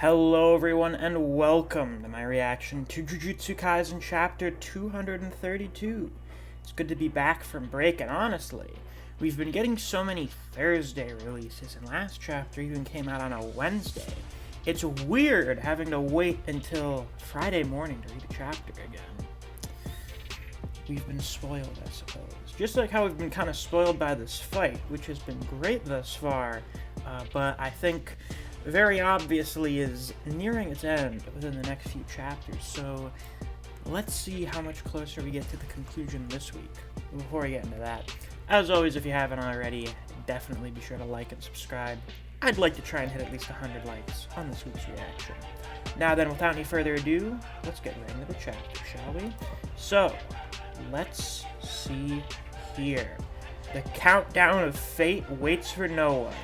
Hello everyone and welcome to my reaction to Jujutsu Kaisen chapter 232. It's good to be back from break, and honestly, we've been getting so many Thursday releases, and last chapter even came out on a Wednesday. It's weird having to wait until Friday morning to read a chapter again. We've been spoiled, I suppose. Just like how we've been kind of spoiled by this fight, which has been great thus far, but I think very obviously is nearing its end within the next few chapters, so let's see how much closer we get to the conclusion this week. Before we get into that, as always, if you haven't already, definitely be sure to like and subscribe. I'd like to try and hit at least 100 likes on this week's reaction. Now then, without any further ado, let's get right into the chapter, shall we? So, let's see here. The countdown of fate waits for no one.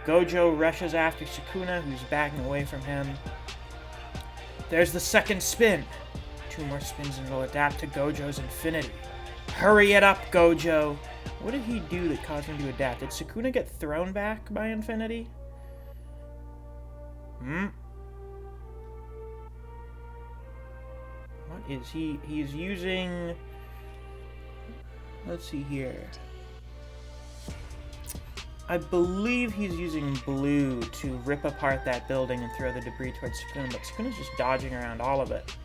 Gojo rushes after Sukuna, who's backing away from him. There's the second spin. 2 more spins and it'll adapt to Gojo's infinity. Hurry it up, Gojo! What did he do that caused him to adapt? Did Sukuna get thrown back by infinity? What is he? He's using... Let's see here. I believe he's using blue to rip apart that building and throw the debris towards Sukuna, but Sukuna's just dodging around all of it.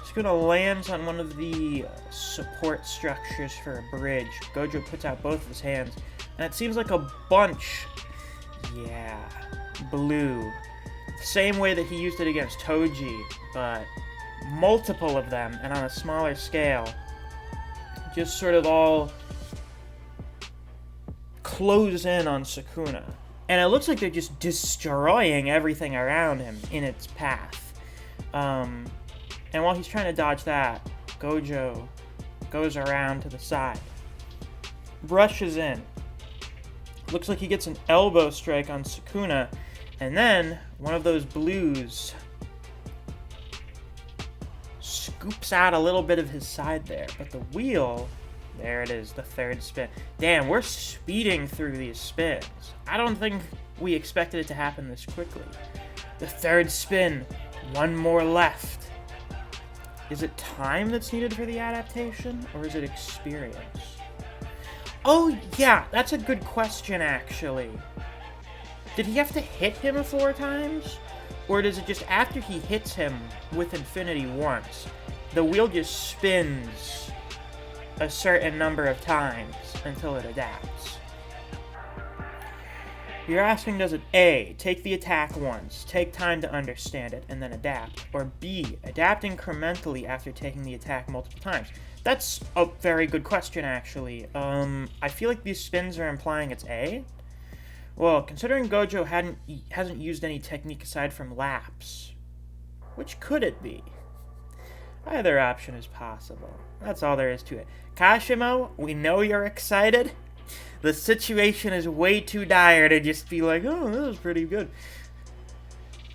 Sukuna lands on one of the support structures for a bridge. Gojo puts out both of his hands, and it seems like a bunch. Yeah, blue. Same way that he used it against Toji, but multiple of them, and on a smaller scale. Just sort of all close in on Sukuna. And it looks like they're just destroying everything around him in its path. And while he's trying to dodge that, Gojo goes around to the side. Rushes in. Looks like he gets an elbow strike on Sukuna. And then, one of those blues scoops out a little bit of his side there. But the wheel... There it is, the third spin. Damn, we're speeding through these spins. I don't think we expected it to happen this quickly. The third spin. 1 more left. Is it time that's needed for the adaptation, or is it experience? Oh, yeah, that's a good question, actually. Did he have to hit him 4 times? Or does it just, after he hits him with infinity once, the wheel just spins a certain number of times until it adapts? You're asking, does it A, take the attack once, take time to understand it, and then adapt, or B, adapt incrementally after taking the attack multiple times? That's a very good question, actually. I feel like these spins are implying it's A. Well, considering Gojo hasn't used any technique aside from lapse, which could it be? Either option is possible. That's all there is to it. Kashimo, we know you're excited. The situation is way too dire to just be like, oh, this is pretty good.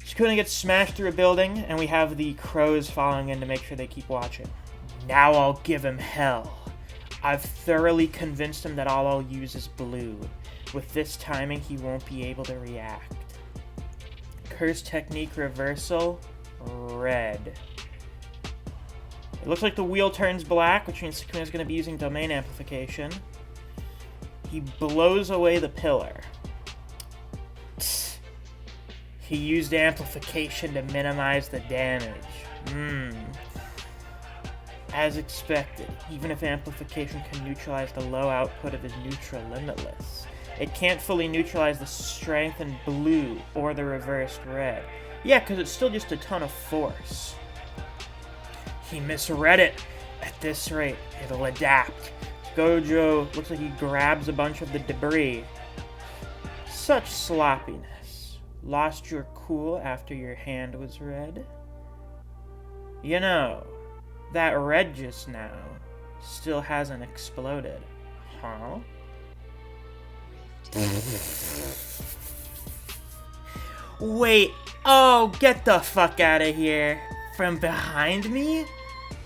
Sukuna gets smashed through a building, and we have the crows following in to make sure they keep watching. Now I'll give him hell. I've thoroughly convinced him that all I'll use is blue. With this timing, he won't be able to react. Curse technique reversal, red. It looks like the wheel turns black, which means Sukuna's going to be using domain amplification. He blows away the pillar. He used amplification to minimize the damage. As expected, even if amplification can neutralize the low output of his neutral limitless, it can't fully neutralize the strength in blue or the reversed red. Yeah, because it's still just a ton of force. He misread it. At this rate, it'll adapt. Gojo looks like he grabs a bunch of the debris. Such sloppiness. Lost your cool after your hand was red? You know, that red just now still hasn't exploded. Huh? Wait, oh, get the fuck out of here. From behind me?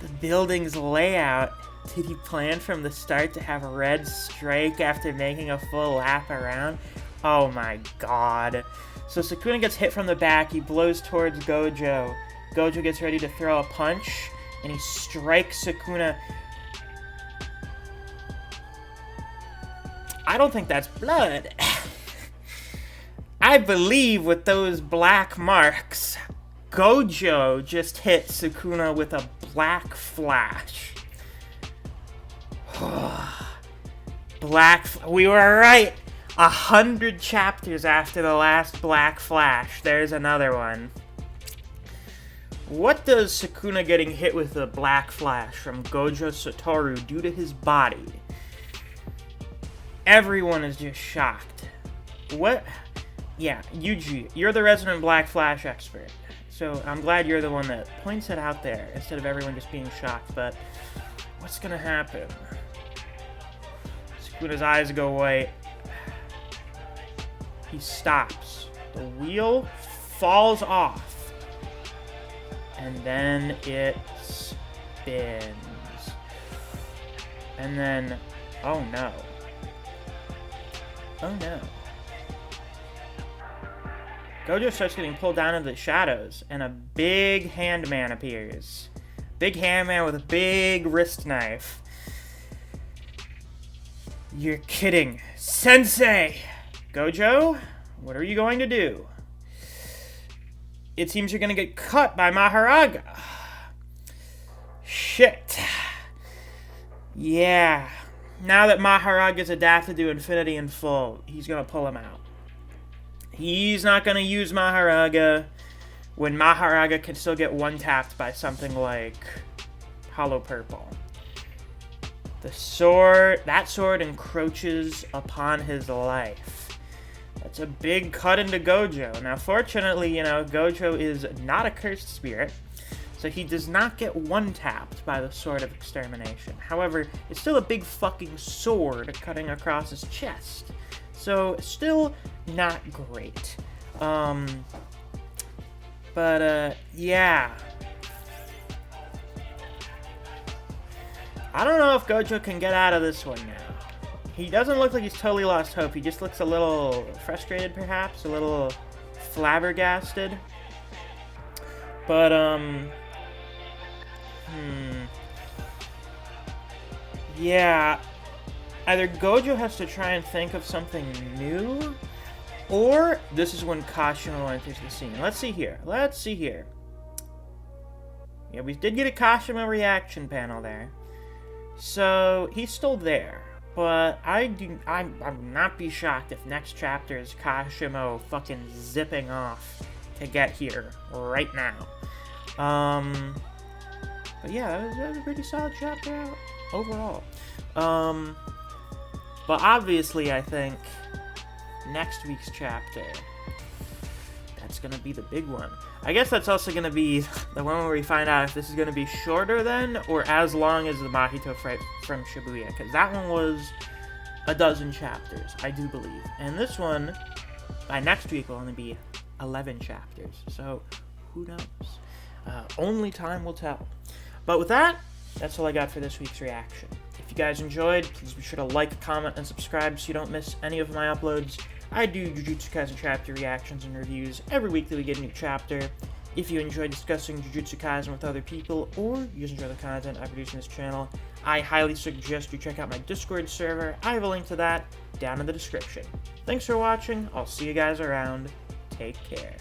The building's layout. Did he plan from the start to have red strike after making a full lap around? Oh my god. So Sukuna gets hit from the back, he blows towards Gojo. Gojo gets ready to throw a punch, and he strikes Sukuna. I don't think that's blood. I believe with those black marks, Gojo just hit Sukuna with a black flash. We were right. 100 chapters after the last black flash, there's another one. What does Sukuna getting hit with a black flash from Gojo Satoru do to his body? Everyone is just shocked. What? Yeah, Yuji, you're the resident black flash expert. So I'm glad you're the one that points it out there instead of everyone just being shocked. But what's gonna happen? Sukuna's eyes go white. He stops. The wheel falls off. And then it spins. And then, oh no. Oh no. Gojo starts getting pulled down into the shadows, and a big hand man appears. Big hand man with a big wrist knife. You're kidding. Sensei! Gojo, what are you going to do? It seems you're going to get cut by Maharaga. Shit. Yeah. Now that Maharaga's adapted to Infinity in full, he's going to pull him out. He's not going to use Maharaga when Maharaga can still get one-tapped by something like Hollow Purple. That sword encroaches upon his life. That's a big cut into Gojo. Now, fortunately, Gojo is not a cursed spirit, so he does not get one-tapped by the Sword of Extermination. However, it's still a big fucking sword cutting across his chest. So, still not great. Yeah. I don't know if Gojo can get out of this one now. He doesn't look like he's totally lost hope. He just looks a little frustrated, perhaps. A little flabbergasted. But, yeah. Either Gojo has to try and think of something new, or this is when Kashimo enters the scene. Let's see here. Yeah, we did get a Kashimo reaction panel there. So, he's still there. But I would not be shocked if next chapter is Kashimo fucking zipping off to get here right now. But yeah, that was a pretty solid chapter out overall. But obviously I think next week's chapter, that's gonna be the big one. I guess that's also gonna be the one where we find out if this is gonna be shorter then, or as long as the Mahito fight from Shibuya, because that one was a dozen chapters, I do believe. And this one, by next week, will only be 11 chapters. So, who knows? Only time will tell. But with that, that's all I got for this week's reaction. If you guys enjoyed, please be sure to like, comment, and subscribe so you don't miss any of my uploads. I do Jujutsu Kaisen chapter reactions and reviews every week that we get a new chapter. If you enjoy discussing Jujutsu Kaisen with other people, or you just enjoy the content I produce in this channel, I highly suggest you check out my Discord server. I have a link to that down in the description. Thanks for watching. I'll see you guys around. Take care.